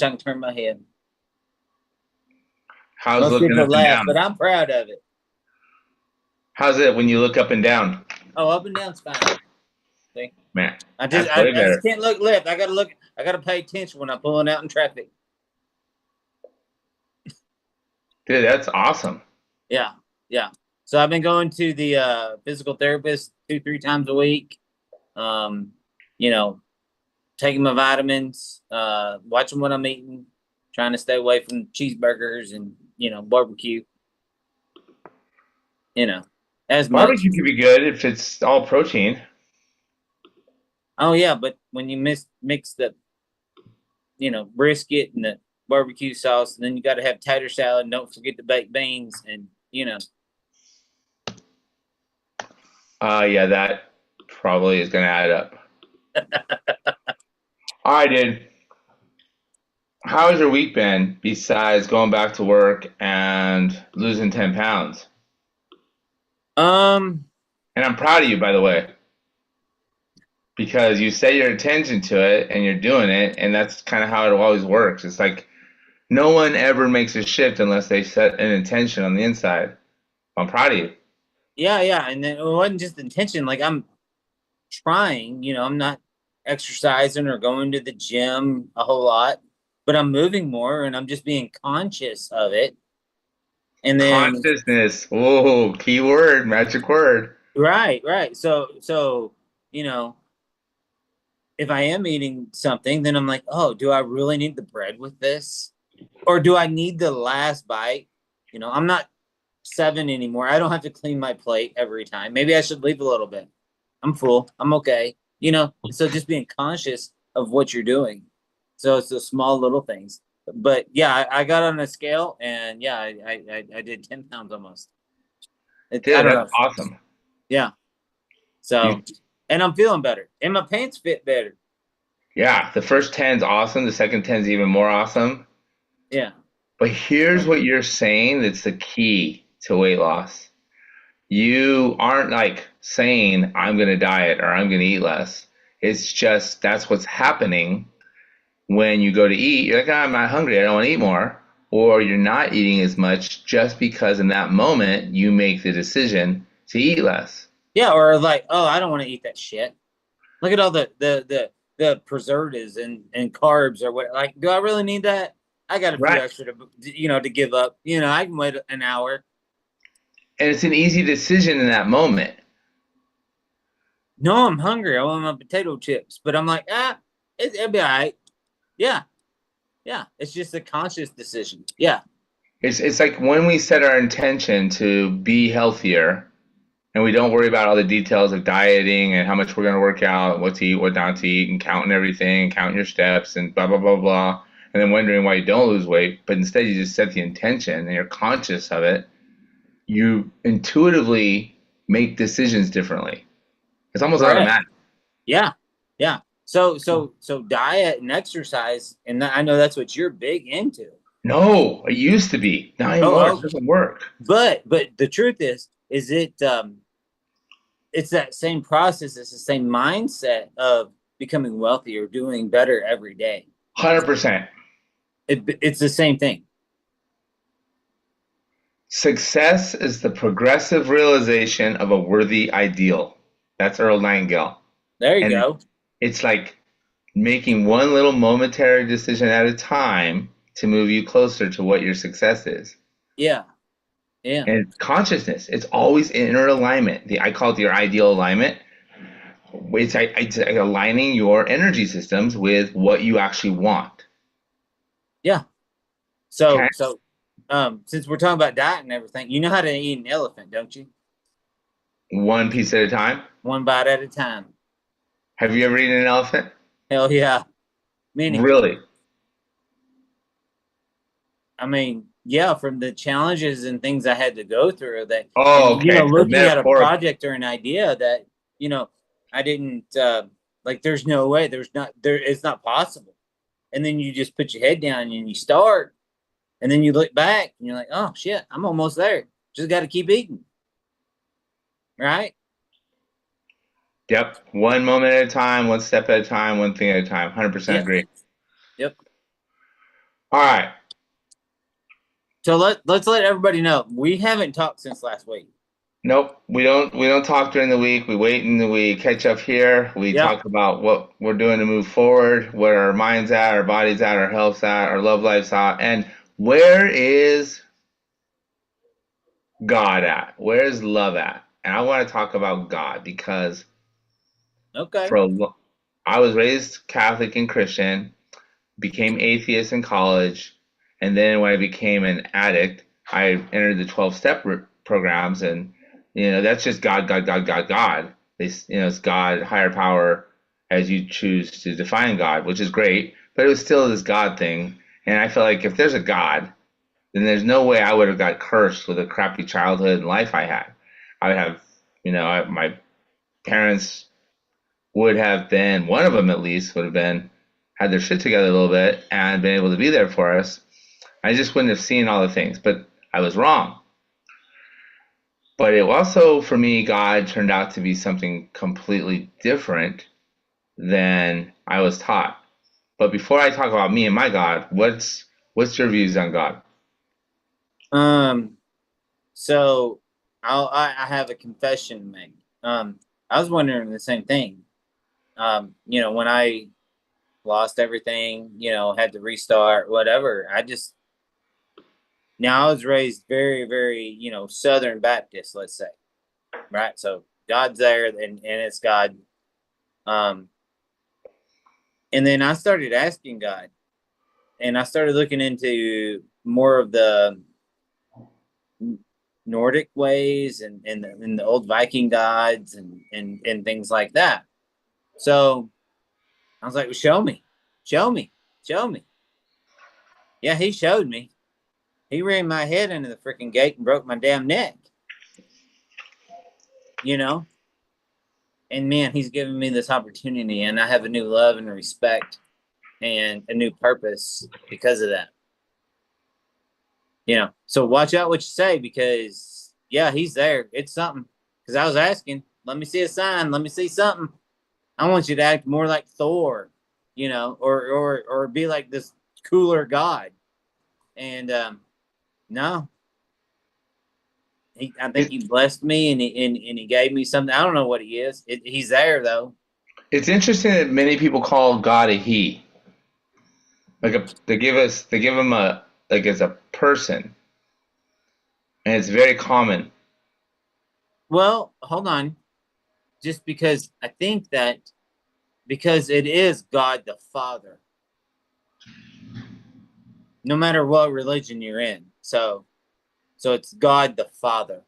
I can turn my head. How's Most looking people up and laugh, but down? I'm proud of it. How's it when you look up and down? Oh, up and down's fine. See, Man, I just that's I, way I just better. can't look left. I gotta look. I gotta pay attention when I'm pulling out in traffic. Dude, that's awesome. Yeah, yeah. So I've been going to the physical therapist 2, 3 times a week. Um, you know, taking my vitamins, watching what I'm eating, trying to stay away from cheeseburgers and barbecue. You know, as much. Barbecue could be good if it's all protein. Oh yeah, but when you mix the brisket and the barbecue sauce, and then you got to have tater salad. And don't forget the baked beans, and Yeah, that probably is gonna add up. All right, dude. How has your week been besides going back to work and losing 10 pounds? um, And I'm proud of you, by the way, because you set your attention to it and you're doing it, and that's kind of how it always works. It's like no one ever makes a shift unless they set an intention on the inside. I'm proud of you. yeah, yeah, and then it wasn't just intention. Like I'm trying, I'm not exercising or going to the gym a whole lot, but I'm moving more, and I'm just being conscious of it. And then, Consciousness. Whoa, key word, magic word. right, right. So you know, if I am eating something, then I'm like, oh, do I really need the bread with this? Or do I need the last bite? I'm not 7 anymore. I don't have to clean my plate every time. Maybe I should leave a little bit. I'm full. I'm okay. So just being conscious of what you're doing. So it's the small little things. But yeah, I got on a scale, and yeah, I did 10 pounds almost. I Dude, don't that's know. awesome. Yeah. You, So, and I'm feeling better, and my pants fit better. yeah, the first 10's awesome. The second 10's even more awesome. Yeah. But here's what you're saying that's the key to weight loss. You aren't like saying, I'm going to diet or I'm going to eat less. It's just that's what's happening when you go to eat. You're like, "Ah, I'm not hungry. I don't want to eat more." Or you're not eating as much just because in that moment you make the decision to eat less. Yeah. Or like, oh, I don't want to eat that shit. Look at all the preservatives and carbs or what. Like, do I really need that? I got a few Right. extra to give up. I can wait an hour. And it's an easy decision in that moment. No, I'm hungry. I want my potato chips, but I'm like, it'll be all right. Yeah, yeah. It's just a conscious decision. Yeah, It's like when we set our intention to be healthier and we don't worry about all the details of dieting and how much we're going to work out, what to eat, what not to eat, and counting everything, counting your steps, and blah, blah, blah, blah, and then wondering why you don't lose weight. But instead, you just set the intention and you're conscious of it. You intuitively make decisions differently. It's almost correct. automatic. Yeah, yeah. So diet and exercise, and I know that's what you're big into. No, it used to be. Not anymore. It Oh, doesn't work. but the truth is it's that same process. It's the same mindset of becoming wealthy or doing better every day. 100%. It's the same thing. Success is the progressive realization of a worthy ideal. That's Earl Nightingale. There you And go. it's like making one little momentary decision at a time to move you closer to what your success is. Yeah, yeah, And consciousness, it's always inner alignment. I call it your ideal alignment. It's aligning your energy systems with what you actually want. yeah. Okay? Since we're talking about diet and everything, you know how to eat an elephant, don't you? One piece at a time. One bite at a time. Have you ever eaten an elephant? Hell yeah, many. Really? I mean, yeah, from the challenges and things I had to go through that, and Oh, okay. So looking at a metaphorical. project or an idea that you know I didn't like. There's no way. There's not there. It's not possible. And then you just put your head down and you start, and then you look back and you're like, oh shit, I'm almost there. Just got to keep eating, right? Yep. One moment at a time, one step at a time, one thing at a time. 100% Yeah. agree. Yep. All right. So let's let everybody know we haven't talked since last week. Nope, we don't talk during the week. We wait in the we catch up here. We Yep. talk about what we're doing to move forward, where our mind's at, our body's at, our health's at, our love life's at, and where is God at? Where is love at? And I want to talk about God because Okay. for I was raised Catholic and Christian, became atheist in college, and then when I became an addict, I entered the 12-step programs, and that's just God, God, God, God, God. It's God, higher power, as you choose to define God, which is great, but it was still this God thing, and I felt like if there's a God, then there's no way I would have got cursed with a crappy childhood and life I had. I would have, my parents would have been, one of them at least would have been, had their shit together a little bit and been able to be there for us. I just wouldn't have seen all the things, but I was wrong. But it also, for me, God turned out to be something completely different than I was taught. But before I talk about me and my God, what's your views on God? Um. So I have a confession to make. I was wondering the same thing. When I lost everything, had to restart, whatever. Now I was raised very, very, Southern Baptist, let's say, right? So God's there, and it's God. Um, and then I started asking God, and I started looking into more of the Nordic ways and the old Viking gods and things like that. So I was like, well, show me, show me, show me. Yeah, he showed me. He ran my head into the freaking gate and broke my damn neck, you know? And man, he's given me this opportunity, and I have a new love and respect and a new purpose because of that. So watch out what you say, because yeah, he's there. It's something. Because I was asking, let me see a sign, let me see something. I want you to act more like Thor, or be like this cooler god. And no, I think It, he blessed me, and he gave me something. I don't know what he is. He's there though. it's interesting that many people call God a he. They give him a like as a person, and it's very common. Well, hold on. Just because I think that because it is God the Father, no matter what religion you're in. So it's God the Father,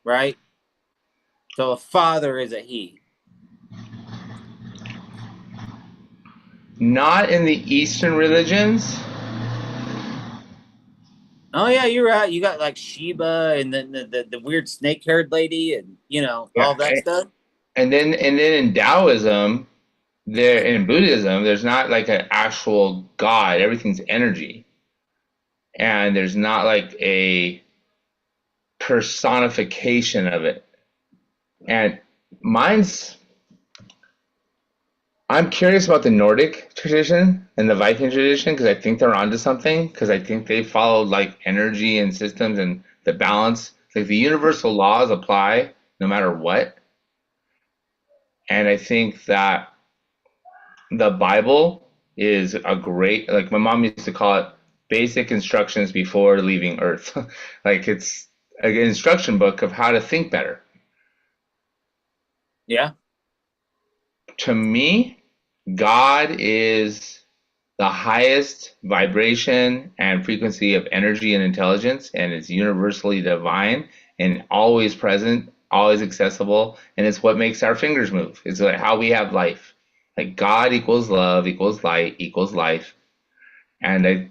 right? So a father is a he. Not in the Eastern religions. Oh yeah, you're right. You got like Sheba and then the weird snake haired lady, and all Yeah, that stuff. and then in Taoism, there in Buddhism, there's not like an actual God. Everything's energy, and there's not like a personification of it. And mine's I'm curious about the Nordic tradition and the Viking tradition because I think they're onto something because I think they followed like energy and systems and the balance. Like the universal laws apply no matter what. And I think that the Bible is a great, like my mom used to call it basic instructions before leaving Earth. Like it's an instruction book of how to think better. Yeah. To me, God is the highest vibration and frequency of energy and intelligence, and it's universally divine and always present, always accessible, and it's what makes our fingers move. It's like how we have life. Like God equals love equals light equals life, and I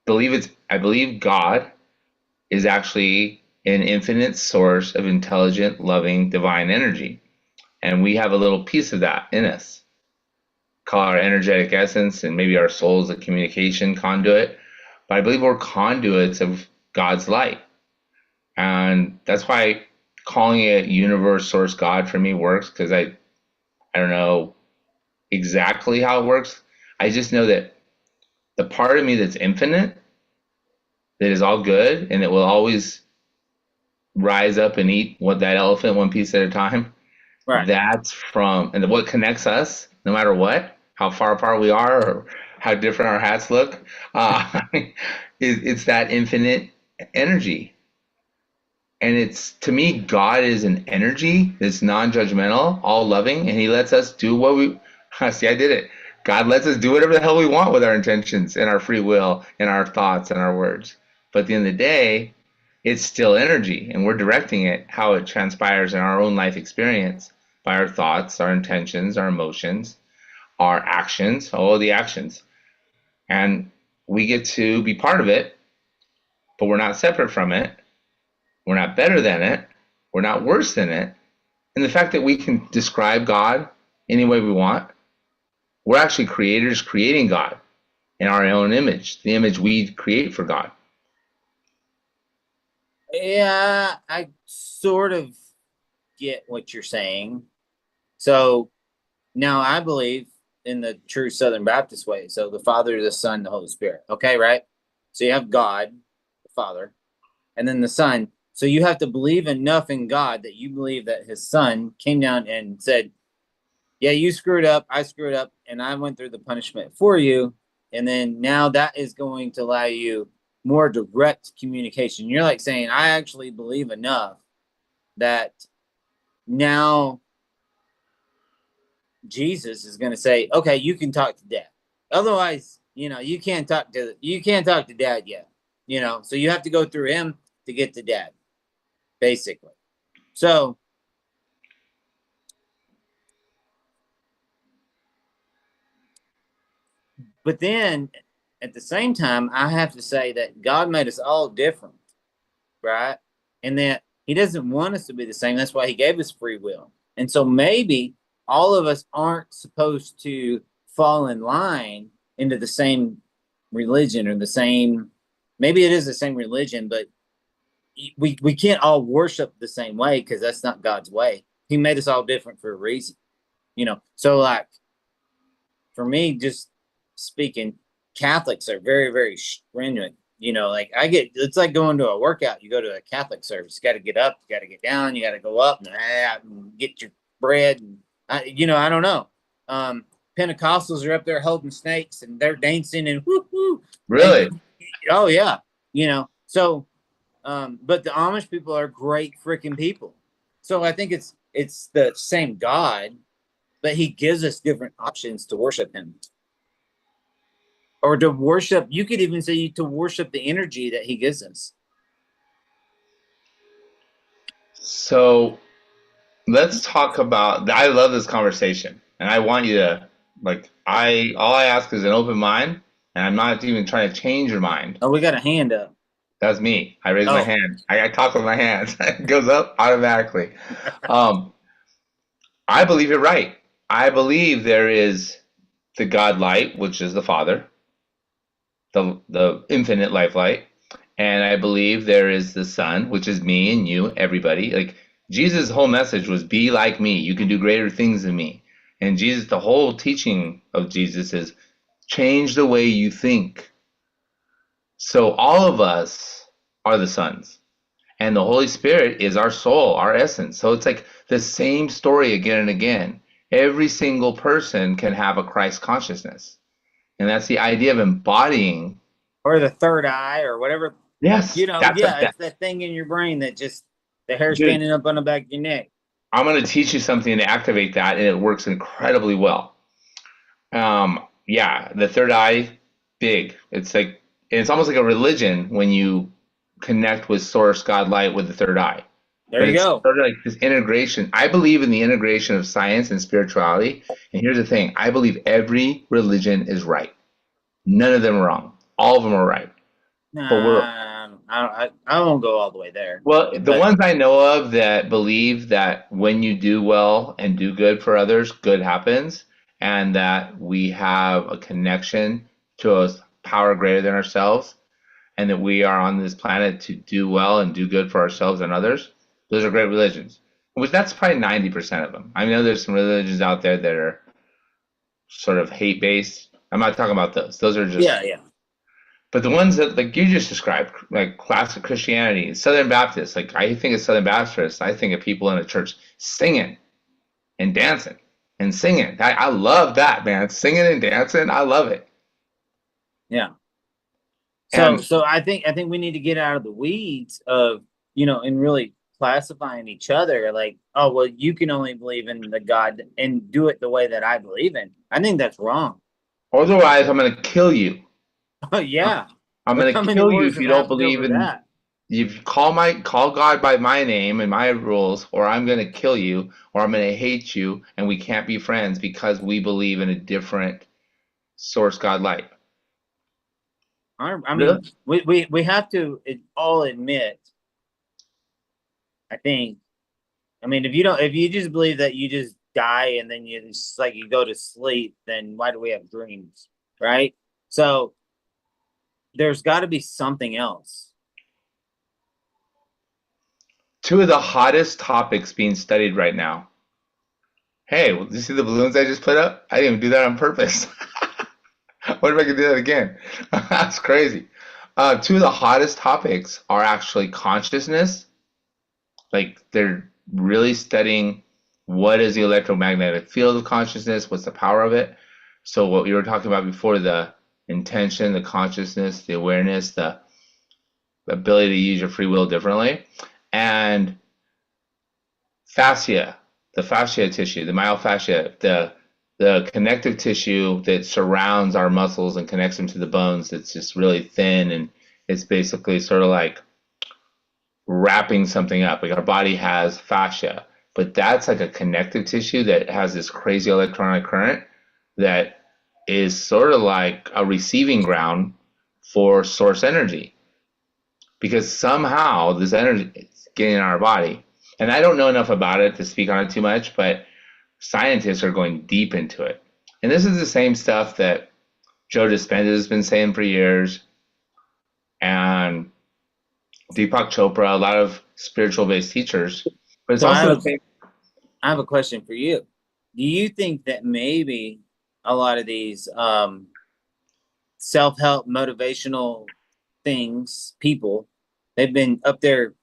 believe God is actually an infinite source of intelligent, loving, divine energy, and we have a little piece of that in us call our energetic essence and maybe our soul is a communication conduit. But I believe we're conduits of God's light. And that's why calling it universe, source, God for me works because I don't know exactly how it works. I just know that the part of me that's infinite, that is all good, and it will always rise up and eat what that elephant one piece at a time. Right. That's from, and what connects us, no matter what, how far apart we are, or how different our hats look, it's that infinite energy. And it's, to me, God is an energy that's non-judgmental, all loving, and he lets us do what we see. I did it. God lets us do whatever the hell we want with our intentions and our free will and our thoughts and our words. But at the end of the day, it's still energy, and we're directing it how it transpires in our own life experience by our thoughts, our intentions, our emotions, our actions, all of the actions. And we get to be part of it, but we're not separate from it. We're not better than it. We're not worse than it. And the fact that we can describe God any way we want, we're actually creators creating God in our own image, the image we create for God. Yeah, I sort of get what you're saying. So now I believe in the true Southern Baptist way. So the Father, the Son, the Holy Spirit. Okay, right? So you have God, the Father, and then the Son. So you have to believe enough in God that you believe that his Son came down and said, yeah, you screwed up, I screwed up, and I went through the punishment for you. And then now that is going to allow you more direct communication. You're like saying, I actually believe enough that now Jesus is going to say, okay, you can talk to dad. Otherwise, you can't talk to dad yet. So you have to go through him to get to dad, basically. So, but then at the same time, I have to say that God made us all different, right? And that he doesn't want us to be the same. That's why he gave us free will. And so maybe all of us aren't supposed to fall in line into the same religion or the same, maybe it is the same religion, but we can't all worship the same way because that's not God's way. He made us all different for a reason. So like for me, just speaking, Catholics are very, very stringent. Like it's like going to a workout. You go to a Catholic service, you got to get up, you got to get down, you got to go up and get your bread. And I don't know. Pentecostals are up there holding snakes and they're dancing and whoo whoo. Really? Oh yeah, So, but the Amish people are great freaking people. So I think it's the same God, but he gives us different options to worship him. Or to worship, you could even say to worship the energy that he gives us. So let's talk about, I love this conversation, and I want you to, like, all I ask is an open mind, and I'm not even trying to change your mind. Oh, we got a hand up. That's me. I raise my Oh, hand. I talk with my hands. It goes up automatically. Um, I believe you're right. I believe there is the God light, which is the Father, the infinite life light, and I believe there is the Son, which is me and you, everybody. Like Jesus' whole message was, "Be like me. You can do greater things than me." And Jesus, the whole teaching of Jesus is, change the way you think. So all of us are the sons. And the Holy Spirit is our soul, our essence. So it's like the same story again and again. Every single person can have a Christ consciousness. And that's the idea of embodying. or the third eye or whatever. Yes, Yeah, it's that thing in your brain that just the hair dude, standing up on the back of your neck. I'm going to teach you something to activate that, and it works incredibly well. Yeah, the third eye, big. It's almost like a religion when you connect with Source, God, Light with the third eye. There But you it's go. sort of like this integration. I believe in the integration of science and spirituality. And here's the thing: I believe every religion is right. None of them are wrong. All of them are right. But we're Nah, I won't go all the way there. well, the But ones I know of that believe that when you do well and do good for others, good happens, and that we have a connection to a power greater than ourselves, and that we are on this planet to do well and do good for ourselves and others. Those are great religions. Which that's probably 90% of them. I know there's some religions out there that are sort of hate based. I'm not talking about those. Those are just yeah, yeah. But the ones that like you just described, like classic Christianity, Southern Baptists, like I think of Southern Baptists, I think of people in a church singing and dancing and singing. I love that, man. Singing and dancing, I love it. Yeah. So And so I think we need to get out of the weeds of, and really classifying each other like, oh, well, you can only believe in the God and do it the way that I believe in. I think that's wrong. otherwise, I'm going to kill you. Oh yeah. I'm Look going how to many kill you wars if have you don't happened believe over in. that. You call God by my name and my rules, or I'm going to kill you, or I'm going to hate you, and we can't be friends because we believe in a different source God light. I Really? mean, we have to all admit, I think, I mean, if you just believe that you just die and then you just like you go to sleep, then why do we have dreams, right? So there's got to be something else. Two of the hottest topics being studied right now. Hey, did you see the balloons I just put up? I didn't even do that on purpose. What if I could do that again? That's crazy. Two of the hottest topics are actually consciousness. Like they're really studying what is the electromagnetic field of consciousness, what's the power of it. So what we were talking about before, the intention, the consciousness, the awareness, the ability to use your free will differently, and fascia, the fascia tissue, the myofascia, the connective tissue that surrounds our muscles and connects them to the bones. It's just really thin and it's basically sort of like wrapping something up. Like our body has fascia, but that's like a connective tissue that has this crazy electronic current that is sort of like a receiving ground for source energy because somehow this energy is getting in our body. And I don't know enough about it to speak on it too much, but scientists are going deep into it. And this is the same stuff that Joe Dispenza has been saying for years, and Deepak Chopra, a lot of spiritual based teachers. But it's So also the same. I have a question for you. Do you think that maybe a lot of these self-help motivational things, people, they've been up there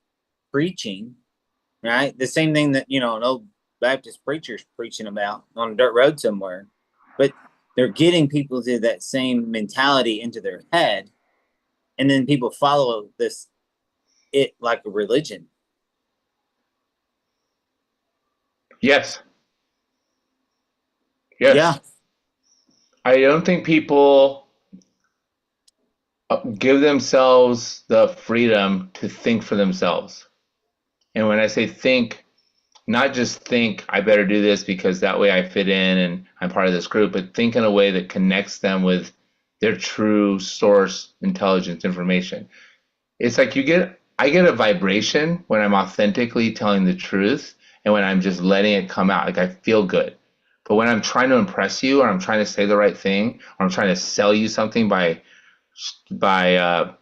preaching, right? The same thing that, an old Baptist preacher's preaching about on a dirt road somewhere. But they're getting people to that same mentality into their head, and then people follow it like a religion. Yes, Yeah. yes. I don't think people give themselves the freedom to think for themselves. And when I say think, not just think I better do this because that way I fit in and I'm part of this group, but think in a way that connects them with their true source intelligence information. It's like I get a vibration when I'm authentically telling the truth and when I'm just letting it come out. Like I feel good. But when I'm trying to impress you or I'm trying to say the right thing or I'm trying to sell you something by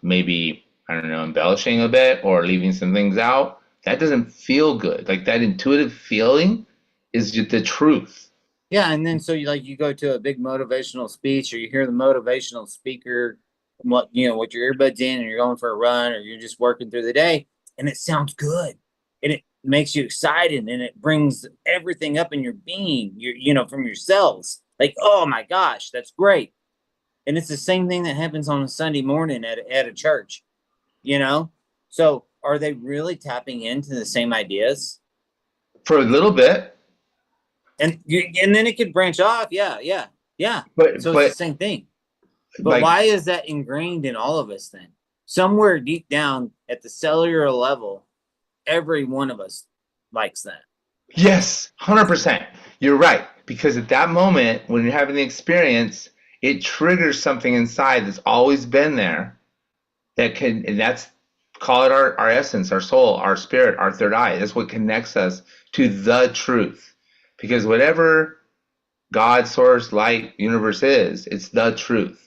maybe I don't know embellishing a bit or leaving some things out, that doesn't feel good. Like that intuitive feeling is just the truth. Yeah, and then so you go to a big motivational speech, or you hear the motivational speaker, with your earbuds in, and you're going for a run, or you're just working through the day, and it sounds good, and it makes you excited, and it brings everything up in your being, from your cells. Like, oh my gosh, that's great. And it's the same thing that happens on a Sunday morning at a church, you know. So are they really tapping into the same ideas? For a little bit, And then it could branch off. Yeah, yeah, yeah. but So it's the same thing. But like why is that ingrained in all of us then? Somewhere deep down at the cellular level, every one of us likes that. yes, 100%. You're right. Because at that moment, when you're having the experience, it triggers something inside that's always been there and that's, call it our essence, our soul, our spirit, our third eye. That's what connects us to the truth. Because whatever God, source, light, universe is, it's the truth.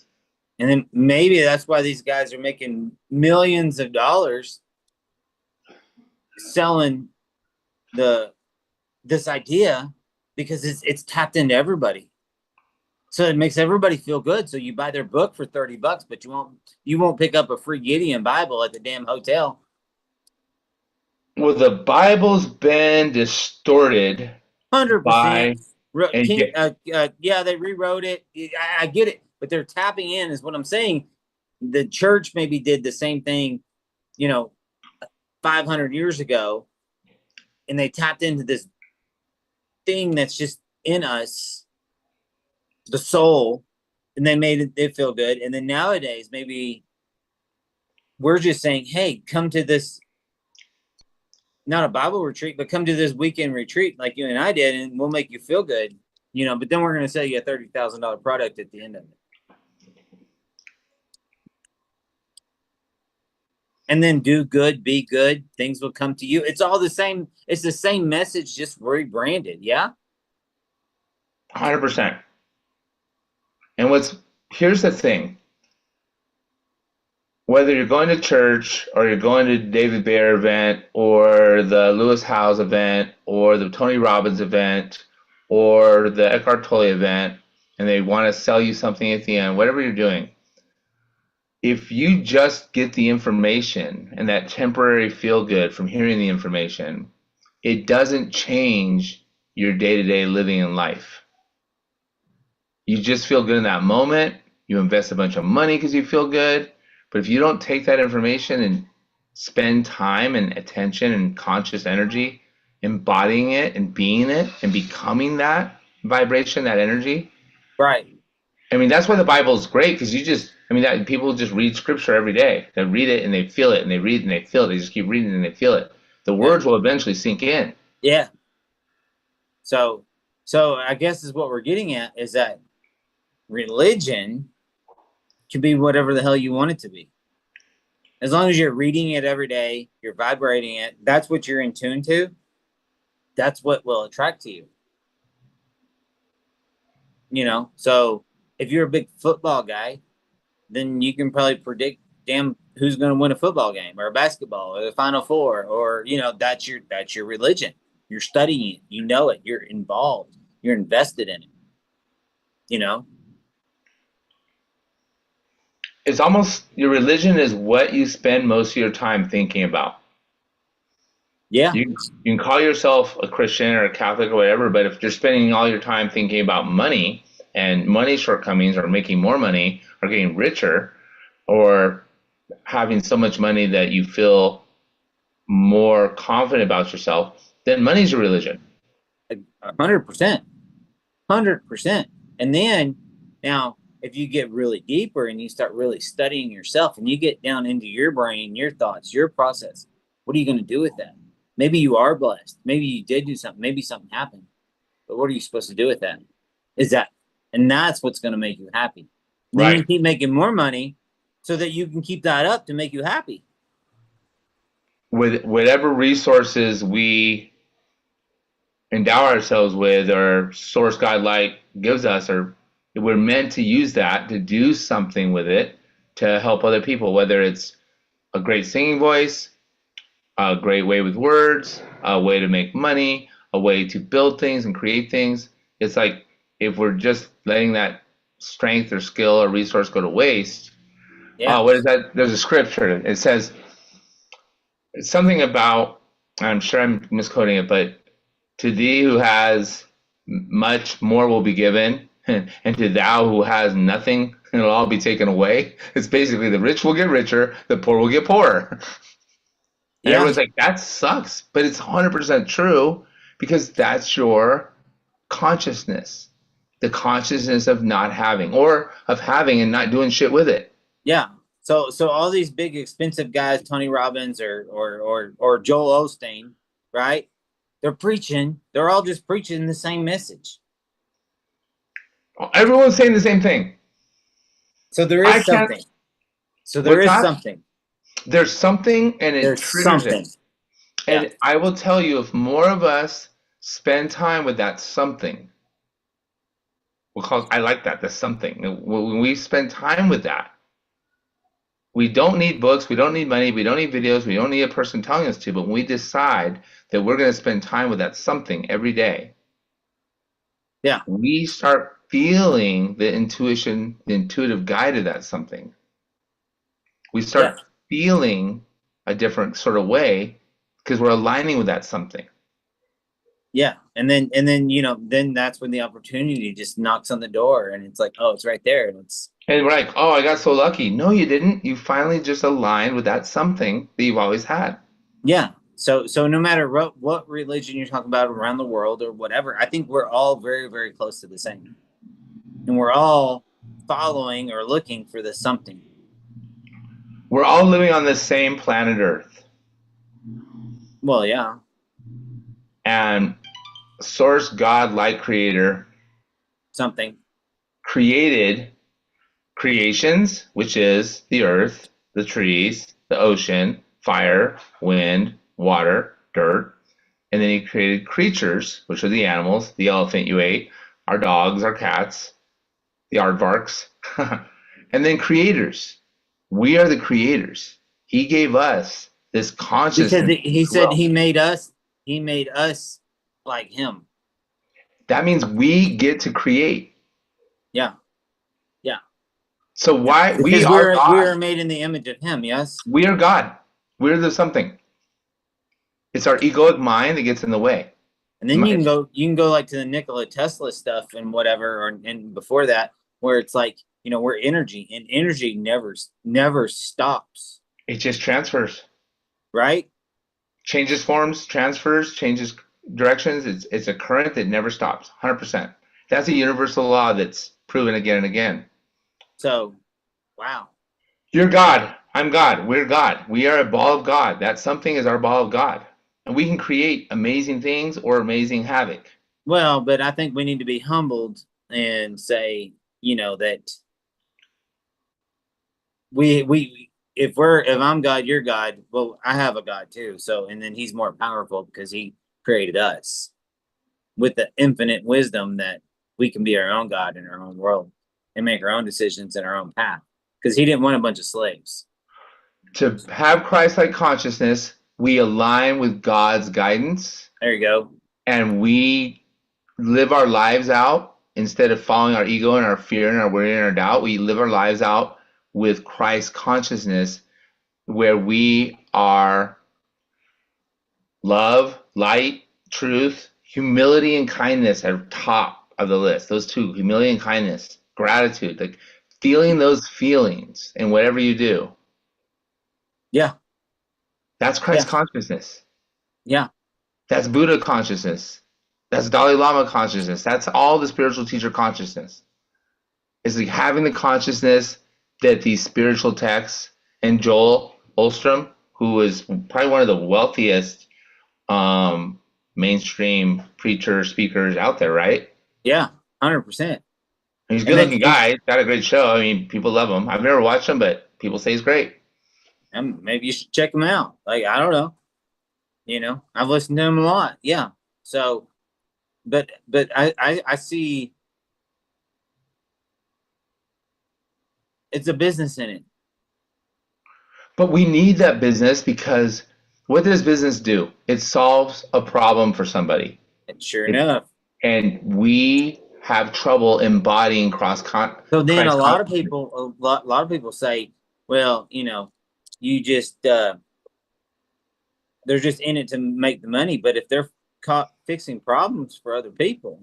And then maybe that's why these guys are making millions of dollars selling the this idea, because it's tapped into everybody. So it makes everybody feel good. So you buy their book for $30, but you won't pick up a free Gideon Bible at the damn hotel. Well, the Bible's been distorted 100%. by and King, get yeah, they rewrote it. I get it, but they're tapping in, is what I'm saying. The church maybe did the same thing, you know, 500 years ago, and they tapped into this thing that's just in us, the soul, and they made it feel good. And then nowadays, maybe we're just saying, hey, come to this, not a Bible retreat, but come to this weekend retreat like you and I did, and we'll make you feel good, but then we're going to sell you a $30,000 product at the end of it. And then do good, be good, things will come to you. It's all the same. It's the same message, just rebranded. Yeah. 100%. And here's the thing. Whether you're going to church or you're going to David Bear event or the Lewis Howes event or the Tony Robbins event or the Eckhart Tolle event, and they want to sell you something at the end, whatever you're doing, if you just get the information and that temporary feel good from hearing the information, it doesn't change your day-to-day living in life. You just feel good in that moment. You invest a bunch of money because you feel good. But if you don't take that information and spend time and attention and conscious energy embodying it and being it and becoming that vibration, that energy. Right. I mean, that's why the Bible is great, because people just read scripture every day. They read it and they feel it, and they read and they feel it. They just keep reading and they feel it. The words will eventually sink in. Yeah. So I guess is what we're getting at, is that religion can be whatever the hell you want it to be. As long as you're reading it every day, you're vibrating it, that's what you're in tune to. That's what will attract to you. So if you're a big football guy, then you can probably predict who's going to win a football game or a basketball or the Final Four, or that's your religion. You're studying it, you're involved, you're invested in it. It's almost, your religion is what you spend most of your time thinking about. Yeah. You can call yourself a Christian or a Catholic or whatever, but if you're spending all your time thinking about money and money shortcomings or making more money or getting richer or having so much money that you feel more confident about yourself, then money's your religion. 100%. 100%. And then now, if you get really deeper and you start really studying yourself and you get down into your brain, your thoughts, your process, what are you going to do with that? Maybe you are blessed. Maybe you did do something. Maybe something happened. But what are you supposed to do with that? And that's what's going to make you happy. Then you keep making more money so that you can keep that up to make you happy. With whatever resources we endow ourselves with, or source God like gives us, or we're meant to use that to do something with it to help other people, whether it's a great singing voice, a great way with words, a way to make money, a way to build things and create things. It's like, if we're just letting that strength or skill or resource go to waste, what is that? There's a scripture. It says something about, I'm sure I'm misquoting it, but to thee who has much, more will be given, and to thou who has nothing, it'll all be taken away. It's basically, the rich will get richer, the poor will get poorer. And everyone's like, that sucks. But it's 100% true, because that's your consciousness. The consciousness of not having, or of having and not doing shit with it. Yeah. So all these big expensive guys, Tony Robbins or Joel Osteen, right? They're all just preaching the same message. Everyone's saying the same thing. So there is something. There's something, and it triggers it. And I will tell you, if more of us spend time with that something, I like that, the something. When we spend time with that, we don't need books, we don't need money, we don't need videos, we don't need a person telling us to, but when we decide that we're going to spend time with that something every day, we start feeling the intuition, the intuitive guide of that something. We Yeah. start feeling a different sort of way because we're aligning with that something. Yeah. And then, then that's when the opportunity just knocks on the door and it's like, oh, it's right there. And it's, And we're like, oh, I got so lucky. No, you didn't. You finally just aligned with that something that you've always had. yeah. So no matter what religion you're talking about around the world or whatever, I think we're all very, very close to the same. And we're all following or looking for the something. We're all living on the same planet Earth. Well, yeah. And Source, God, Light, Creator, Something. created creations, which is the earth, the trees, the ocean, fire, wind, water, dirt. And then he created creatures, which are the animals, the elephant you ate, our dogs, our cats, the aardvarks. And then creators. We are the creators. He gave us this Because consciousness he as said well. he made us like him. That means we get to create. Yeah. Yeah. So why we Because are we God. are made in the image of him, yes? We are God. We're the something. It's our egoic mind that gets in the way. And then you can go like to the Nikola Tesla stuff and whatever, or and before that, where it's like, we're energy and energy never stops, It just transfers, right? changes forms, transfers, changes directions. It's a current that never stops. 100%. That's a universal law that's proven again and again. So, wow. You're God. I'm God. We're God. We are a ball of God. That something is our ball of God. And we can create amazing things or amazing havoc. Well, but I think we need to be humbled and say, that we if I'm God, you're God. Well, I have a God too. So, and then he's more powerful because he created us with the infinite wisdom that we can be our own God in our own world and make our own decisions in our own path. Because he didn't want a bunch of slaves. To have Christ-like consciousness, we align with God's guidance There you go. and we live our lives out instead of following our ego and our fear and our worry and our doubt. We live our lives out with Christ consciousness, where we are love, light, truth, humility, and kindness are top of the list. Those two, humility and kindness, gratitude, like feeling those feelings in whatever you do. Yeah. That's Yeah. Christ consciousness. Yeah. That's Buddha consciousness. That's Dalai Lama consciousness. That's all the spiritual teacher consciousness. It's like having the consciousness that these spiritual texts and Joel Olstrom, who is probably one of the wealthiest mainstream preacher speakers out there, right? Yeah. 100%. He's a And good-looking guy. He's got a great show. I mean, people love him. I've never watched him, but people say he's great. and maybe you should check him out. Like, I don't know. I've listened to him a lot. Yeah. So, but I see it's a business in it. But we need that business because what does business do? It solves a problem for somebody. And sure enough. And we have trouble embodying So then a Christ lot of consciousness. people, a lot of people say, well, you just they're just in it to make the money. But if they're caught fixing problems for other people,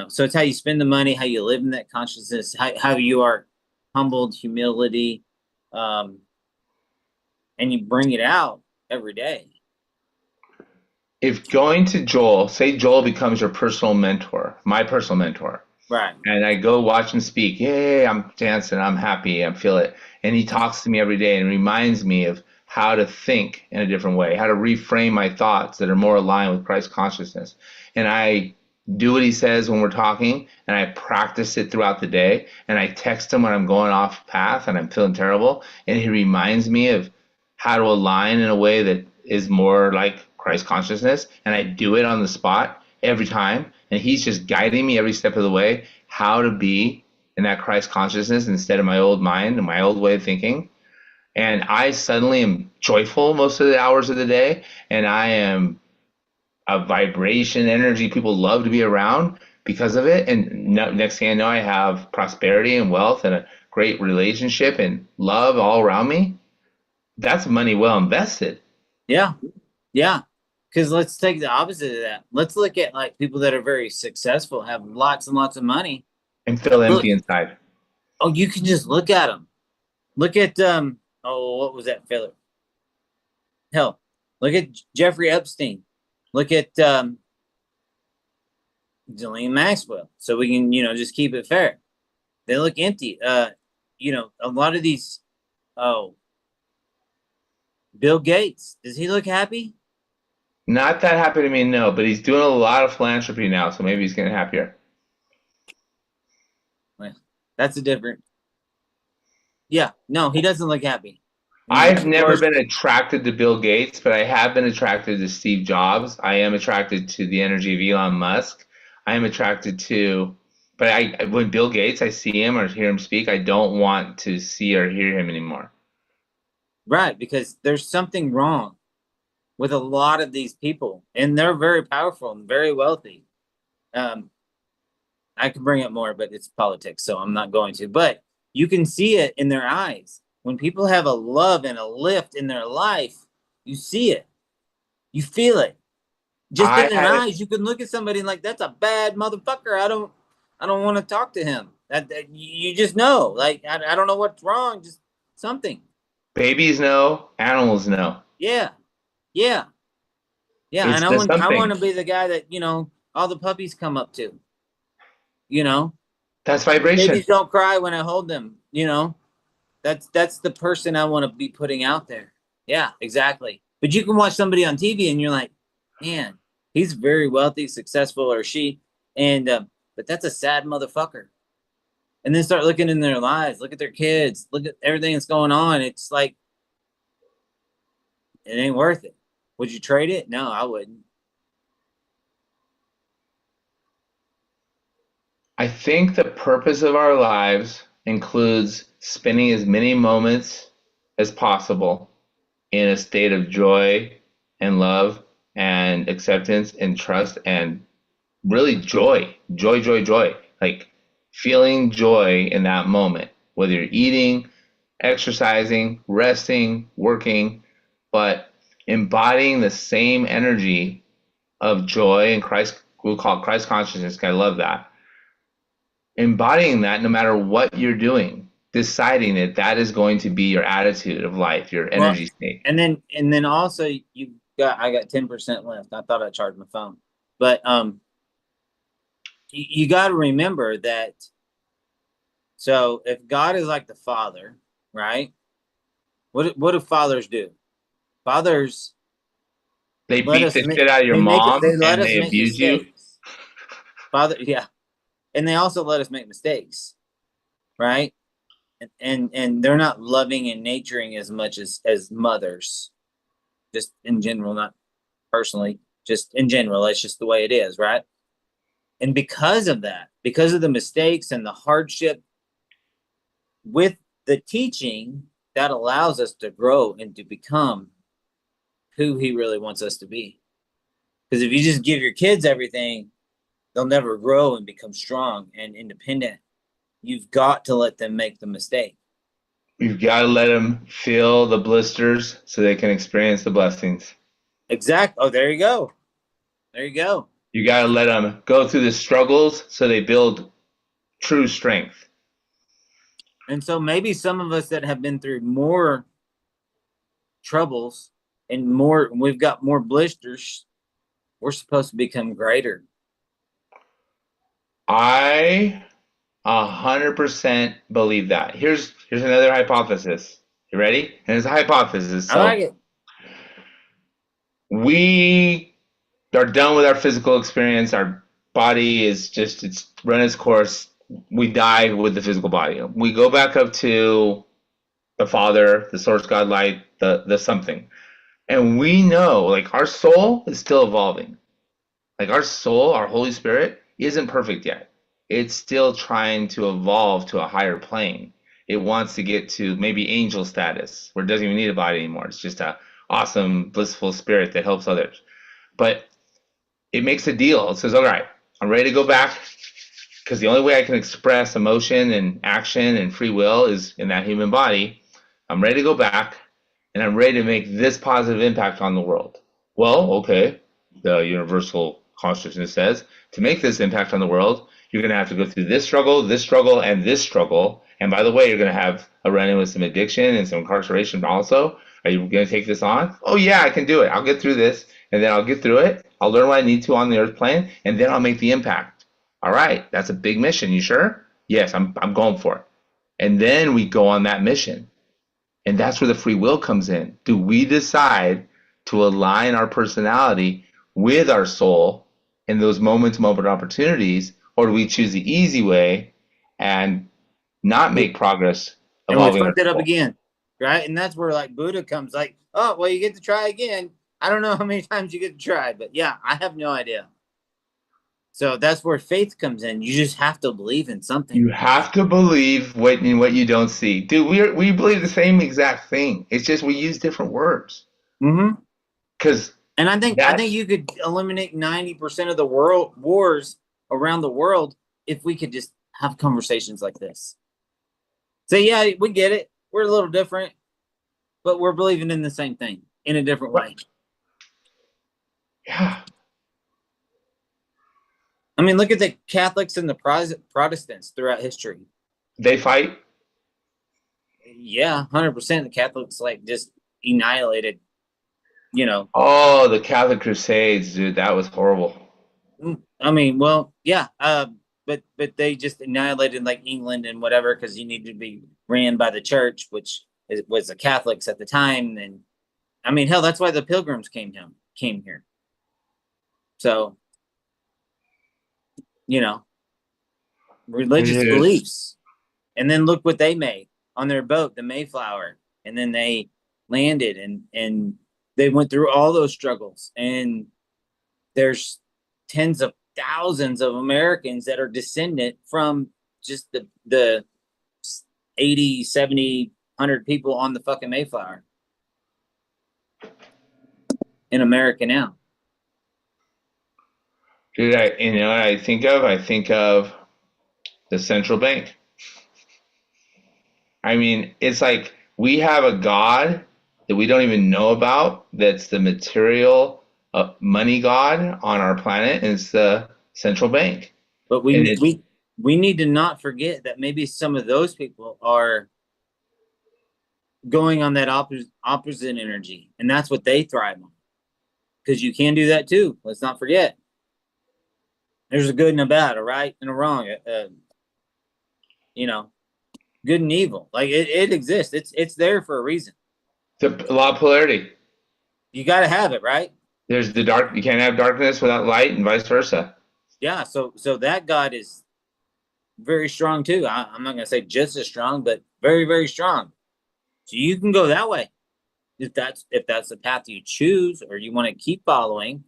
so it's how you spend the money, how you live in that consciousness, how you are humbled, humility, and you bring it out every day. If going to Joel, say Joel becomes your personal mentor, my personal mentor, Right. and I go watch him speak, yay, I'm dancing, I'm happy, I feel it. And he talks to me every day and reminds me of how to think in a different way, how to reframe my thoughts that are more aligned with Christ consciousness. And I do what he says when we're talking, and I practice it throughout the day. And I text him when I'm going off path and I'm feeling terrible. And he reminds me of how to align in a way that is more like Christ consciousness. And I do it on the spot every time. And he's just guiding me every step of the way how to be in that Christ consciousness instead of my old mind and my old way of thinking. And I suddenly am joyful most of the hours of the day. And I am a vibration energy people love to be around because of it. And next thing I know, I have prosperity and wealth and a great relationship and love all around me. That's money well invested. Yeah. Yeah. Because let's take the opposite of that. Let's look at like people that are very successful, have lots and lots of money. And feel Look, empty inside. oh, you can just look at them. Look at oh, what was that fella? Hell, look at Jeffrey Epstein. Look at Ghislaine Maxwell. So we can, just keep it fair. They look empty. A lot of these. Oh, Bill Gates. Does he look happy? Not that happy to me, no, but he's doing a lot of philanthropy now, so maybe he's getting happier. Well, that's a different. Yeah, no, he doesn't look happy. I've Of never course, been attracted to Bill Gates, but I have been attracted to Steve Jobs. I am attracted to the energy of Elon Musk. I am attracted to, but when Bill Gates, I see him or hear him speak, I don't want to see or hear him anymore. right, because there's something wrong with a lot of these people, and they're very powerful and very wealthy. I can bring up more, but it's politics, so I'm not going to. But you can see it in their eyes. When people have a love and a lift in their life, you see it. You feel it. Just I in their had eyes, you can look at somebody and like, that's a bad motherfucker. I don't want to talk to him. That you just know. Like, I don't know what's wrong. Just something. babies know, animals know. Yeah. Yeah. Yeah. It's And I the want I want something. to be the guy that, all the puppies come up to. You know, That's vibration. babies don't cry when I hold them. That's the person I want to be putting out there. Yeah, exactly. But you can watch somebody on TV and you're like, man, he's very wealthy, successful, or she, and but that's a sad motherfucker. And then start looking in their lives, look at their kids, look at everything that's going on. It's like it ain't worth it. Would you trade it? No, I wouldn't. I think the purpose of our lives includes spending as many moments as possible in a state of joy and love and acceptance and trust and really joy, joy, joy, joy. Like feeling joy in that moment, whether you're eating, exercising, resting, working, but embodying the same energy of joy and Christ, we'll call it Christ consciousness. I love that. Embodying that no matter what you're doing, deciding that that is going to be your attitude of life, your Well, energy state. and then also I got 10% left. I thought I charged my phone. But you got to remember that. So if God is like the father, right? What do fathers do? Fathers They let beat us the make shit out of your mom they let and us they make abuse you. mistakes. Father, yeah. And they also let us make mistakes, right? And they're not loving and nurturing as much as mothers, just in general, not personally, just in general. It's just the way it is, right? And because of that, because of the mistakes and the hardship with the teaching, that allows us to grow and to become who he really wants us to be. Because if you just give your kids everything, they'll never grow and become strong and independent. You've got to let them make the mistake. You've got to let them feel the blisters so they can experience the blessings. Exactly. Oh, there you go. There you go. You got to let them go through the struggles so they build true strength. And so maybe some of us that have been through more troubles and we've got more blisters, we're supposed to become greater. I 100% believe that. Here's another hypothesis. You ready? And it's a hypothesis. I like So it. we are done with our physical experience. Our body is just it's run its course. We die with the physical body. We go back up to the Father, the Source God Light, the something. And we know like our soul is still evolving. Like our soul, our Holy Spirit, isn't perfect yet. It's still trying to evolve to a higher plane. It wants to get to maybe angel status, where it doesn't even need a body anymore. It's just a awesome, blissful spirit that helps others. But it makes a deal. It says, all right, I'm ready to go back because the only way I can express emotion and action and free will is in that human body. I'm ready to go back, and I'm ready to make this positive impact on the world. Well, okay, the universal consciousness says to make this impact on the world, you're going to have to go through this struggle, and this struggle. And by the way, you're going to have a run-in with some addiction and some incarceration also. Are you going to take this on? Oh, yeah, I can do it. I'll get through this, and then I'll get through it. I'll learn what I need to on the earth plane, and then I'll make the impact. All right, that's a big mission. You sure? Yes, I'm going for it. And then we go on that mission. And that's where the free will comes in. Do we decide to align our personality with our soul in those moment-to-moment opportunities, or do we choose the easy way and not make progress And we evolving our fucked it up soul? again, right? And that's where like Buddha comes, like, oh, well, you get to try again. I don't know how many times you get to try, but yeah, I have no idea. So that's where faith comes in. You just have to believe in something. You have to believe in what you don't see. Dude, we believe the same exact thing. It's just we use different words. Mm-hmm. Because And I think that's you could eliminate 90% of the world wars around the world if we could just have conversations like this. So yeah, we get it. We're a little different, but we're believing in the same thing in a different way. yeah. I mean, look at the Catholics and the Protestants throughout history. They fight. Yeah, 100%. The Catholics like just annihilated. You know. Oh, the Catholic Crusades, dude, that was horrible. I mean, well, yeah. But they just annihilated like England and whatever because you need to be ran by the church, which was the Catholics at the time. And I mean, hell, that's why the Pilgrims came here. So, you know, religious It is. beliefs. And then look what they made on their boat, the Mayflower. And then they landed and they went through all those struggles. And there's tens of thousands of Americans that are descendant from just the 80, 70, 100 people on the fucking Mayflower in America now. Dude, you know what I think of? I think of the central bank. I mean, it's like we have a God that we don't even know about that's the material money God on our planet, and it's the central bank. But And we need to not forget that maybe some of those people are going on that opposite energy, and that's what they thrive on. Because you can do that too. Let's not forget. There's a good and a bad, a right and a wrong. You know, good and evil. Like it exists. It's there for a reason. it's a lot of polarity. You got to have it, right? There's the dark. You can't have darkness without light, and vice versa. Yeah. So that God is very strong too. I'm not gonna say just as strong, but very, very strong. So you can go that way if that's the path you choose or you want to keep following.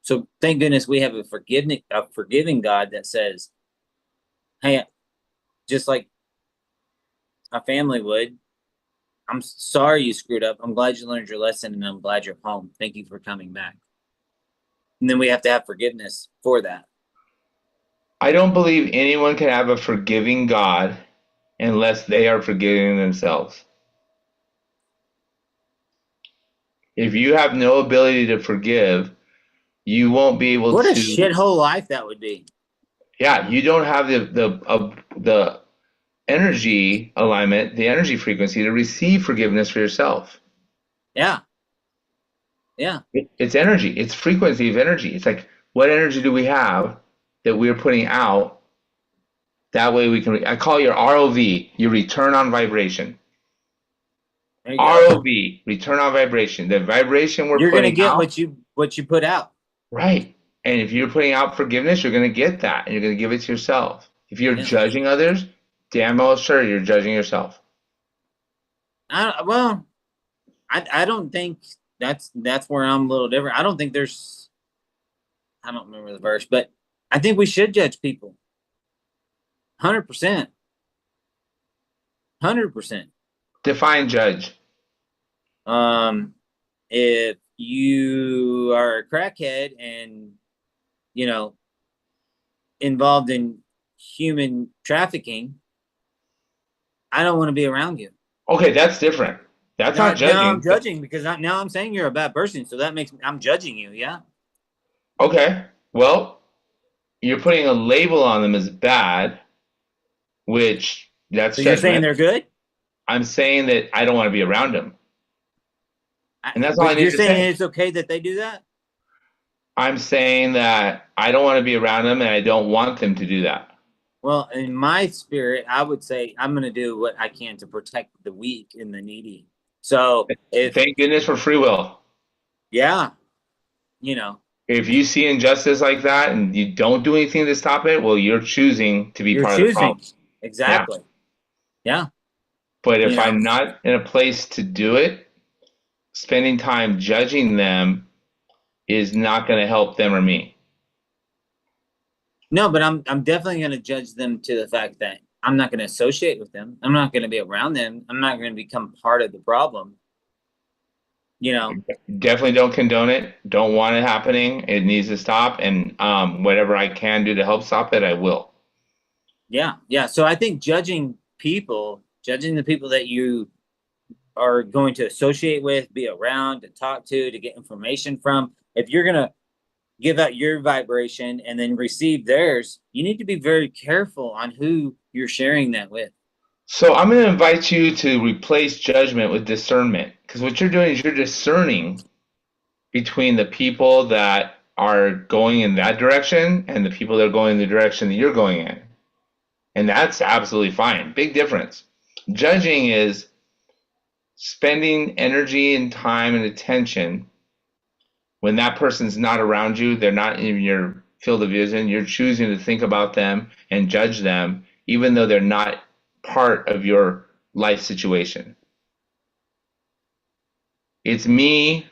So thank goodness we have a forgiving God that says, "Hey, just like a family would, I'm sorry you screwed up. I'm glad you learned your lesson, and I'm glad you're home. Thank you for coming back." And then we have to have forgiveness for that. I don't believe anyone can have a forgiving God unless they are forgiving themselves. If you have no ability to forgive, you won't be able What a to. shithole life that would be. Yeah, you don't have the energy alignment, the energy frequency to receive forgiveness for yourself. Yeah. Yeah. It's energy. It's frequency of energy. It's like, what energy do we have that we're putting out? That way we can. I call your ROV, your return on vibration. There you go. ROV, return on vibration. The vibration we're You're gonna putting get out, what you put out. right? And if you're putting out forgiveness, you're going to get that, and you're going to give it to yourself. If you're Yeah. judging others, damn well sure you're judging yourself. Well, I don't think that's where I'm a little different. I don't think there's. I don't remember the verse, but I think we should judge people. 100%. 100%. Define judge. If you are a crackhead and you know involved in human trafficking, I don't want to be around you. Okay, that's different. That's not Now I'm judging. judging because now I'm saying you're a bad person, so that makes me, I'm judging you. Yeah. Okay, well, you're putting a label on them as bad, which that's So you're saying judgment. they're good, I'm saying that I don't want to be around them. And that's all I but need you're to saying say. it's okay that they do that. I'm saying that I don't want to be around them and I don't want them to do that. Well, in my spirit, I would say I'm going to do what I can to protect the weak and the needy. So if, Thank goodness for free will. yeah, you know, If you see injustice like that and you don't do anything to stop it, well, you're choosing to be you're part of the choosing. problem. Yeah. Exactly. Yeah. But You if know, I'm not in a place to do it, spending time judging them is not going to help them or me. no, but I'm definitely going to judge them to the fact that I'm not going to associate with them. I'm not going to be around them. I'm not going to become part of the problem. You know, Definitely don't condone it. Don't want it happening. It needs to stop. And whatever I can do to help stop it, I will. yeah, yeah. So I think judging the people that you are going to associate with, be around, to talk to get information from, if you're going to give out your vibration and then receive theirs, you need to be very careful on who you're sharing that with. So I'm going to invite you to replace judgment with discernment. Because what you're doing is you're discerning between the people that are going in that direction and the people that are going in the direction that you're going in. And that's absolutely fine. Big difference. Judging is spending energy and time and attention when that person's not around you, they're not in your field of vision, you're choosing to think about them and judge them, even though they're not part of your life situation. It's me.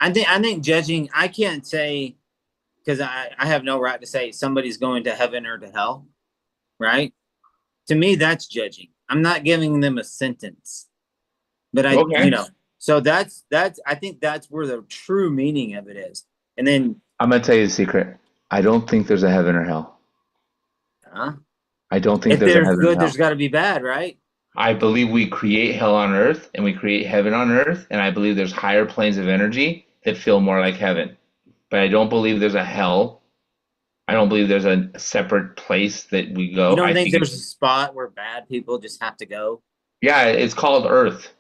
I think judging, I can't say because I have no right to say somebody's going to heaven or to hell, right? To me, that's judging. I'm not giving them a sentence, but Okay. so that's I think that's where the true meaning of it is. And then, I'm going to tell you a secret. I don't think there's a heaven or hell. huh? I don't think If there's a there's heaven or good, hell. there's got to be bad, right? I believe we create hell on earth and we create heaven on earth. And I believe there's higher planes of energy that feel more like heaven. But I don't believe there's a hell. I don't believe there's a separate place that we You go. don't I think think there's it's, a spot where bad people just have to go? yeah, it's called Earth.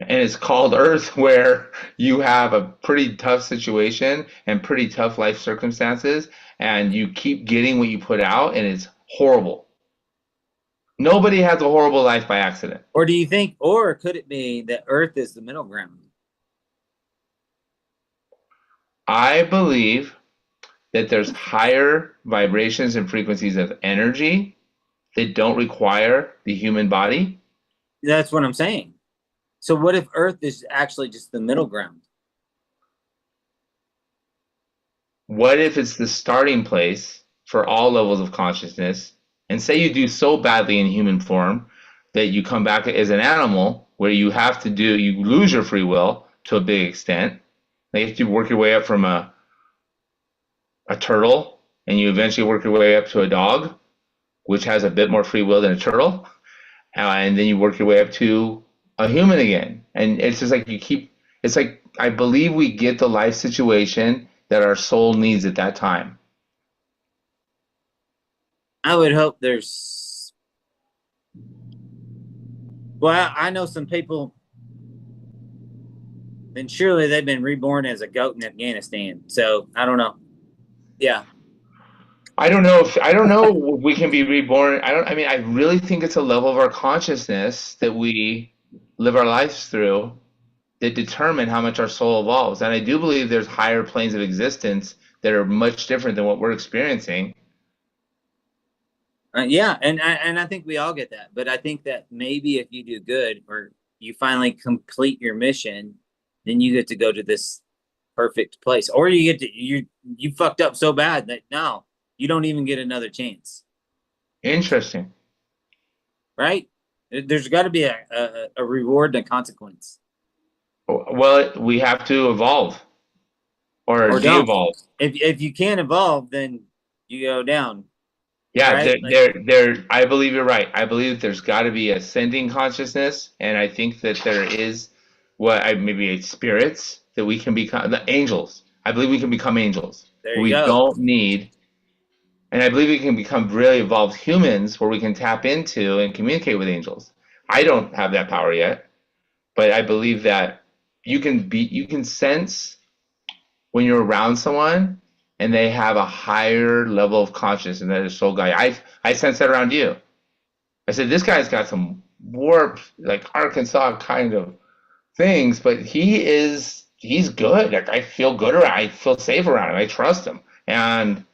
And it's called Earth where you have a pretty tough situation and pretty tough life circumstances, and you keep getting what you put out, and it's horrible. Nobody has a horrible life by accident. Or do you think, or could it be that Earth is the middle ground? I believe that there's higher vibrations and frequencies of energy that don't require the human body. That's what I'm saying. So what if Earth is actually just the middle ground? What if it's the starting place for all levels of consciousness? And say you do so badly in human form that you come back as an animal where you lose your free will to a big extent. Like you have to work your way up from a turtle and you eventually work your way up to a dog, which has a bit more free will than a turtle. And then you work your way up to a human again. And it's just like it's like I believe we get the life situation that our soul needs at that time. I would hope there's. Well, I know some people, then surely they've been reborn as a goat in Afghanistan. So I don't know. Yeah. I don't know if we can be reborn. I mean I really think it's a level of our consciousness that we live our lives through that determine how much our soul evolves. And I do believe there's higher planes of existence that are much different than what we're experiencing. Yeah, and I think we all get that, but I think that maybe if you do good or you finally complete your mission, then you get to go to this perfect place, or you get to you fucked up so bad that now you don't even get another chance, Interesting. right? There's got to be a reward and a consequence, Well, we have to evolve or or don't. de-evolve. If you can't evolve, then you go down, Yeah, right? Like I believe you're right. I believe that there's got to be ascending consciousness, and I think that there is maybe spirits that we can become, the angels. I believe we can become angels. there you We go. don't need, and I believe we can become really evolved humans where we can tap into and communicate with angels. I don't have that power yet, but I believe that you can sense when you're around someone and they have a higher level of consciousness and that is soul guy. I sense that around you. I said this guy's got some warped like Arkansas kind of things, but he's good. Like I feel good around. I feel safe around him. I trust him, and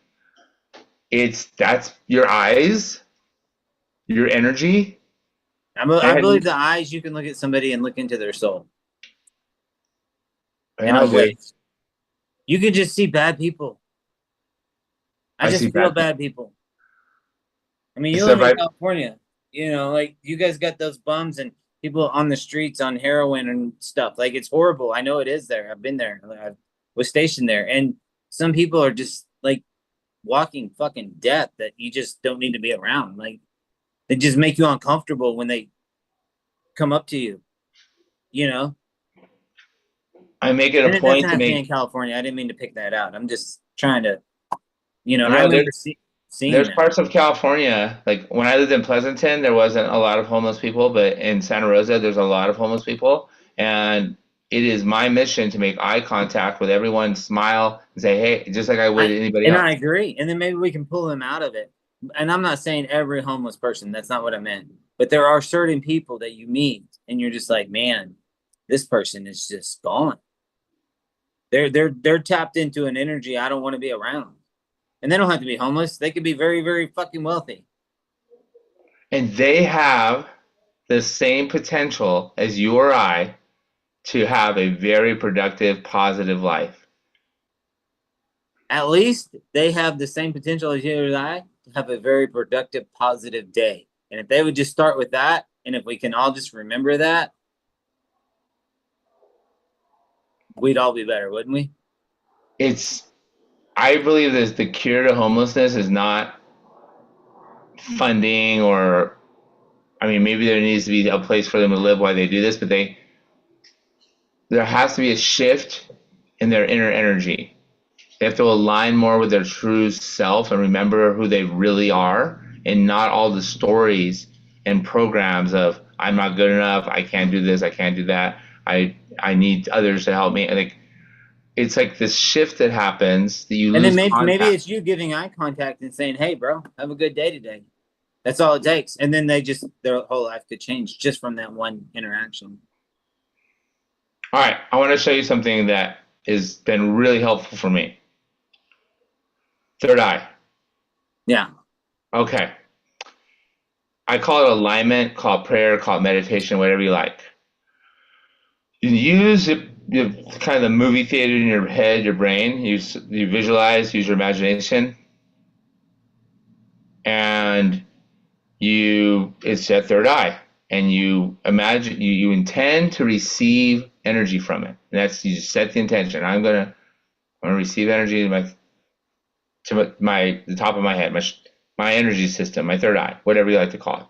that's your eyes, your energy. I believe And the eyes, you can look at somebody and look into their soul in yeah, a I do. way. You can just see bad people. I I see just feel bad. bad people. I mean, you So live in by California, like you guys got those bums and people on the streets on heroin and stuff. Like it's horrible. I know it is there. I've been there. I was stationed there, and some people are just like walking fucking death that you just don't need to be around. Like they just make you uncomfortable when they come up to you. You know, I make it a and it doesn't point to have to be in make. California. I didn't mean to pick that out. I'm just trying to, I No, remember seeing there's that. parts of California, like when I lived in Pleasanton, there wasn't a lot of homeless people, but in Santa Rosa, there's a lot of homeless people. And it is my mission to make eye contact with everyone, smile, and say, hey, just like I would I anybody and I else. agree. And then maybe we can pull them out of it. And I'm not saying every homeless person. That's not what I meant. But there are certain people that you meet and you're just like, man, this person is just gone. They're tapped into an energy I don't want to be around. And they don't have to be homeless. They could be very, very fucking wealthy. And they have the same potential as you or I to have a very productive, positive life. At least they have the same potential as you and I to have a very productive, positive day. And if they would just start with that, and if we can all just remember that, we'd all be better, wouldn't we? It's, I believe that the cure to homelessness is not funding or, I mean, maybe there needs to be a place for them to live while they do this, but there has to be a shift in their inner energy. They have to align more with their true self and remember who they really are and not all the stories and programs of I'm not good enough, I can't do this, I can't do that, I need others to help me. And it's like this shift that happens that you And then lose maybe contact. it's you giving eye contact and saying, "Hey, bro, have a good day today." That's all it takes, and then their whole life could change just from that one interaction. All right, I want to show you something that has been really helpful for me. Third eye. Yeah, Okay. I call it alignment, call it prayer, call it meditation, whatever you like. You use kind of the movie theater in your head, your brain. You visualize, use your imagination, and it's that third eye, and you imagine you intend to receive energy from it. And that's you just set the intention. I'm gonna receive energy to the top of my head, my energy system, my third eye, whatever you like to call it,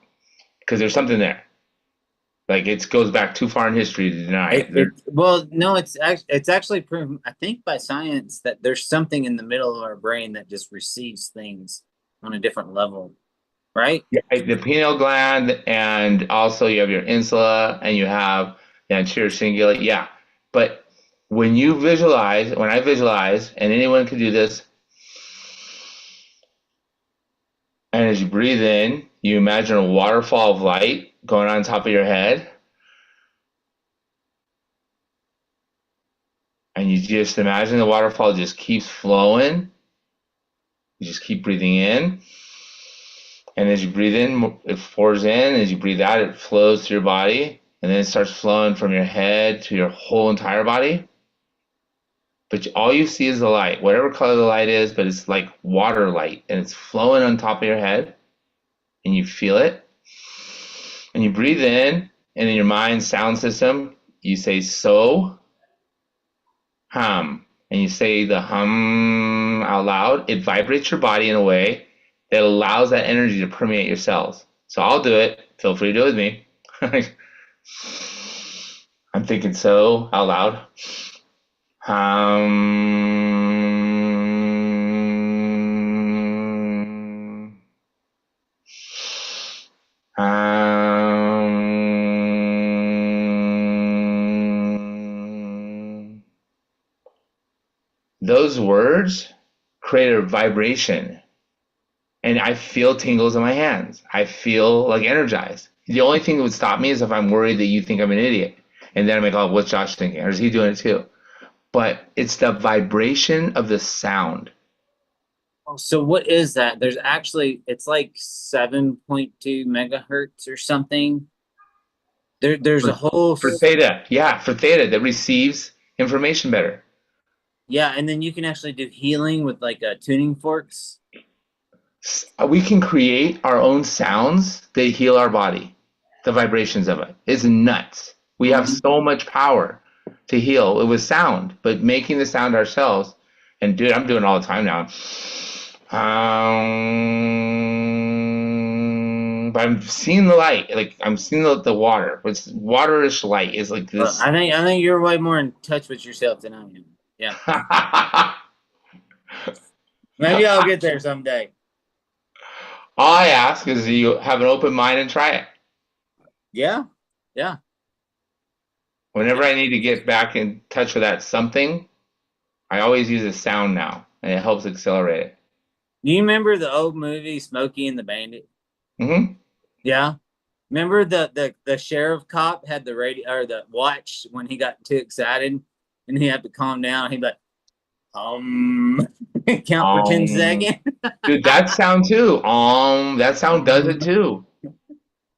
because there's something there. Like it goes back too far in history to deny it. well, no, it's actually proven, I think, by science that there's something in the middle of our brain that just receives things on a different level, right? Yeah, the pineal gland, and also you have your insula, and you have the anterior cingulate. Yeah, but when I visualize, and anyone can do this, and as you breathe in, you imagine a waterfall of light going on top of your head, and you just imagine the waterfall just keeps flowing. You just keep breathing in, and as you breathe in, it pours in. As you breathe out, it flows through your body, and then it starts flowing from your head to your whole entire body. But all you see is the light, whatever color the light is, but it's like water light, and it's flowing on top of your head, and you feel it. And you breathe in, and in your mind sound system, you say so, hum. and you say the hum out loud, it vibrates your body in a way that allows that energy to permeate your cells. So I'll do it. Feel free to do it with me. I'm thinking so out loud. Those words create a vibration, and I feel tingles in my hands. I feel like energized. The only thing that would stop me is if I'm worried that you think I'm an idiot. And then I'm like, oh, what's Josh thinking? Or is he doing it too? But it's the vibration of the sound. So what is that? There's actually, it's like 7.2 megahertz or something. There's a whole, For theta, yeah, for theta that receives information better. yeah, and then you can actually do healing with like tuning forks. We can create our own sounds that heal our body. The vibrations of it. It's nuts. We have so much power to heal. It was sound, but making the sound ourselves. And dude, I'm doing it all the time now. But I'm seeing the light. Like I'm seeing the water. It's waterish light. Is like Well, this. I think you're way more in touch with yourself than I am. Yeah. Maybe I'll get there someday. All I ask is you have an open mind and try it. Yeah. Yeah. Whenever I need to get back in touch with that something, I always use a sound now, and it helps accelerate it. Do you remember the old movie Smokey and the Bandit? Mm-hmm. Yeah. Remember the sheriff cop had the radio or the watch when he got too excited and he had to calm down. He'd be like, count for 10 seconds. Dude, that sound too. That sound does it too.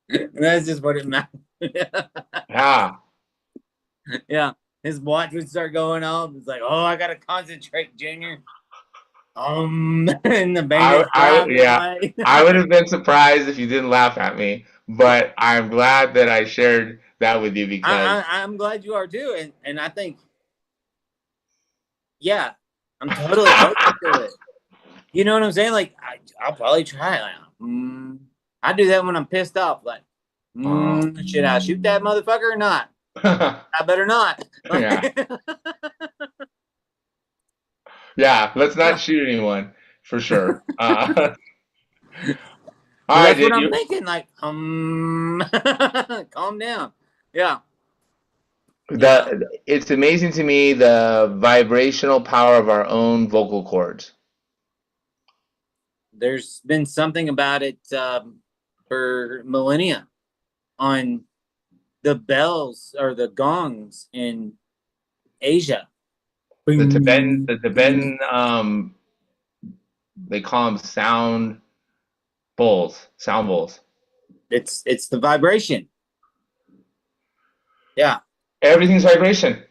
That's just what it meant. Yeah. Yeah. His watch would start going off. It's like, oh, I gotta concentrate, Junior. And the bandit Yeah. I would have been surprised if you didn't laugh at me, but I'm glad that I shared that with you because I'm glad you are too. And I think, yeah, I'm totally open to it. You know what I'm saying? Like, I'll probably try it. Like, I do that when I'm pissed off. Like, should I shoot that motherfucker or not? I better not. Yeah. Yeah, let's not shoot anyone for sure. All right, That's dude, what I'm thinking. Like, calm down. Yeah. Yeah. it's amazing to me the vibrational power of our own vocal cords. There's been something about it for millennia on the bells or the gongs in Asia. The Tibetan, they call them sound bowls. It's the vibration. Yeah. Everything's vibration.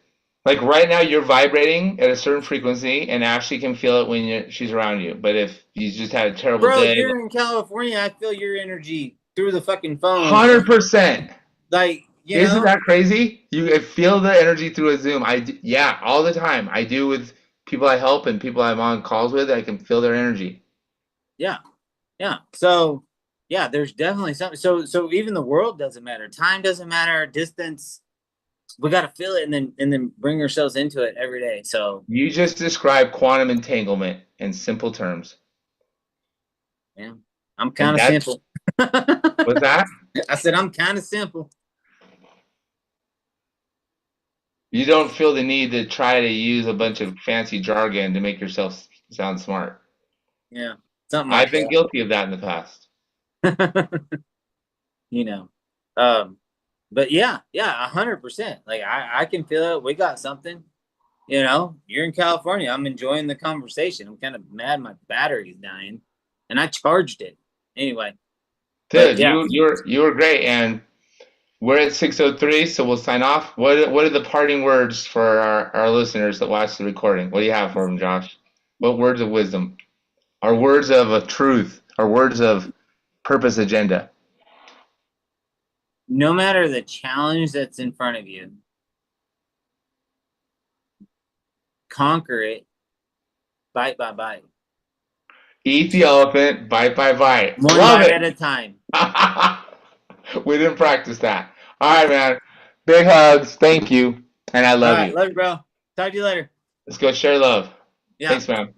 Like right now, you're vibrating at a certain frequency, and Ashley can feel it when she's around you. But if you just had a terrible Bro, day, you're in California. I feel your energy through the fucking phone. 100%. Like, Isn't that crazy? You feel the energy through a Zoom. Yeah, all the time. I do with people I help and people I'm on calls with. I can feel their energy. Yeah. Yeah. So, yeah, there's definitely something. So even the world doesn't matter. Time doesn't matter. Distance. We got to feel it and then bring ourselves into it every day. So you just described quantum entanglement in simple terms. Yeah, I'm kind of simple. What's that? I said I'm kind of simple. You don't feel the need to try to use a bunch of fancy jargon to make yourself sound smart. Yeah, something like I've been guilty of that in the past. You know, but yeah, 100%. Like I can feel it. We got something. You know, you're in California. I'm enjoying the conversation. I'm kind of mad my battery's dying, and I charged it anyway. Dude, yeah. you were great, and we're at 6:03, so we'll sign off. What are the parting words for our listeners that watch the recording? What do you have for them, Josh? What words of wisdom? Our words of truth? Our words of purpose agenda? No matter the challenge that's in front of you, conquer it bite by bite. Eat the elephant, bite by bite. One Love bite at it. a time. We didn't practice that. All right, man. Big hugs. Thank you. And I All love right. you. Love you, bro. Talk to you later. Let's go share love. Yeah. Thanks, man.